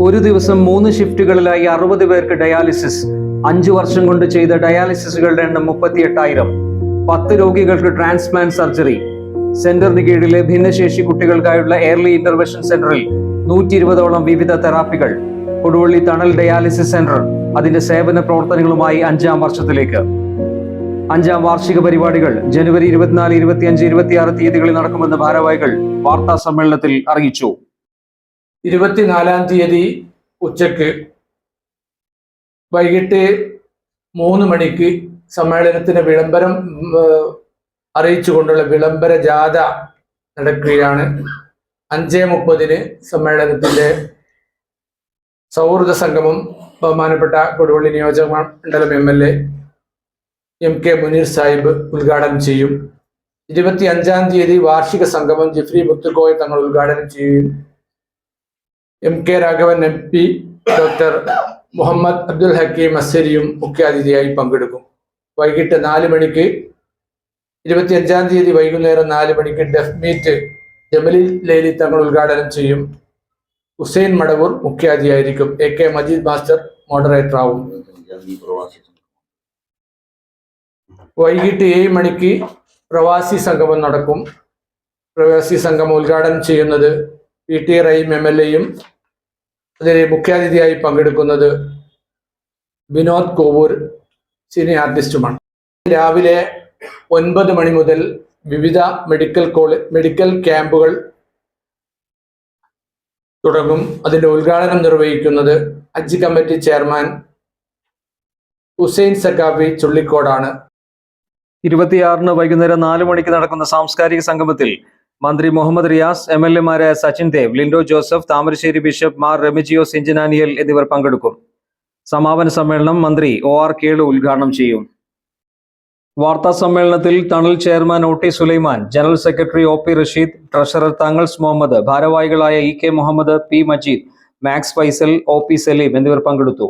ഒരു ദിവസം 3 ഷിഫ്റ്റുകളിലായി 60 പേർക്ക് ഡയാലിസിസ്. 5 വർഷം കൊണ്ട് ചെയ്ത ഡയാലിസിസുകളുടെ എണ്ണം 38,000. 10 രോഗികൾക്ക് ട്രാൻസ്പ്ലാന്റ് സർജറി. സെന്ററിന് കീഴിലെ ഭിന്നശേഷി കുട്ടികൾക്കായുള്ള എയർലി ഇന്റർവെൻഷൻ സെന്ററിൽ 120ഓളം വിവിധ തെറാപ്പികൾ. കൊടുവള്ളി തണൽ ഡയാലിസിസ് സെന്റർ അതിന്റെ സേവന പ്രവർത്തനങ്ങളുമായി 5ാം വർഷത്തിലേക്ക്. 5ാം വാർഷിക പരിപാടികൾ ജനുവരി 24, 25, 26 തീയതികളിൽ നടക്കുമെന്ന് ഭാരവാഹികൾ വാർത്താ സമ്മേളനത്തിൽ അറിയിച്ചു. 24-ാം തീയതി ഉച്ചക്ക് വൈകിട്ട് 3 മണിക്ക് സമ്മേളനത്തിന് വിളംബരം അറിയിച്ചുകൊണ്ടുള്ള വിളംബര ജാഥ നടക്കുകയാണ്. 5:30 സമ്മേളനത്തിന്റെ സൗഹൃദ സംഗമം ബഹുമാനപ്പെട്ട കൊടുവള്ളി നിയോജക മണ്ഡലം MLA MK മുനീർ സാഹിബ് ഉദ്ഘാടനം ചെയ്യും. 25-ാം തീയതി വാർഷിക സംഗമം ജിഫ്രി മുത്തുക്കോയ തങ്ങൾ ഉദ്ഘാടനം ചെയ്യും. MK Raghavan MP, doctor Muhammad Abdul Hakeem അസ്സരിയും മുഖ്യാതിഥിയായി പങ്കെടുക്കും. വൈകിട്ട് 4 മണിക്ക് 25-ാം തീയതി വൈകുന്നേരം 4 മണിക്ക് ഡെഫ് മീറ്റ് ജമലിൽ ലൈലി തങ്ങൾ ഉദ്ഘാടനം ചെയ്യും. ഹുസൈൻ മടവൂർ മുഖ്യാതിഥിയായിരിക്കും. AK മജീദ് മാസ്റ്റർ മോഡറേറ്റർ ആവും. വൈകിട്ട് 7 മണിക്ക് പ്രവാസി സംഗമം നടക്കും. പ്രവാസി സംഗമം ഉദ്ഘാടനം ചെയ്യുന്നത് PT റഹീം MLAയും അതിൽ മുഖ്യാതിഥിയായി പങ്കെടുക്കുന്നത് വിനോദ് കോവൂർ സിനി ആർട്ടിസ്റ്റുമാണ്. രാവിലെ 9 മണി മുതൽ വിവിധ മെഡിക്കൽ ക്യാമ്പുകൾ തുടങ്ങും. അതിന്റെ ഉദ്ഘാടനം നിർവഹിക്കുന്നത് Hajj committee chairman Hussain Saqafi ചുള്ളിക്കോടാണ്. 26-ന് വൈകുന്നേരം 4 മണിക്ക് നടക്കുന്ന സാംസ്കാരിക സംഗമത്തിൽ മന്ത്രി മുഹമ്മദ് റിയാസ്, MLAമാരായ സച്ചിൻ ദേവ്, ലിൻഡോ ജോസഫ്, താമരശ്ശേരി ബിഷപ്പ് മാർ റെമിജിയോസ് ഇഞ്ചനാനിയൽ എന്നിവർ പങ്കെടുക്കും. സമാപന സമ്മേളനം മന്ത്രി OR കേളു ഉദ്ഘാടനം ചെയ്യും. വാർത്താ സമ്മേളനത്തിൽ Thanal chairman OT Sulaiman, general secretary OP Rasheed, treasurer Thangals Muhammad, ഭാരവാഹികളായ EK Muhammad, P Majeed, Max Faisal, OP Saleem എന്നിവർ പങ്കെടുത്തു.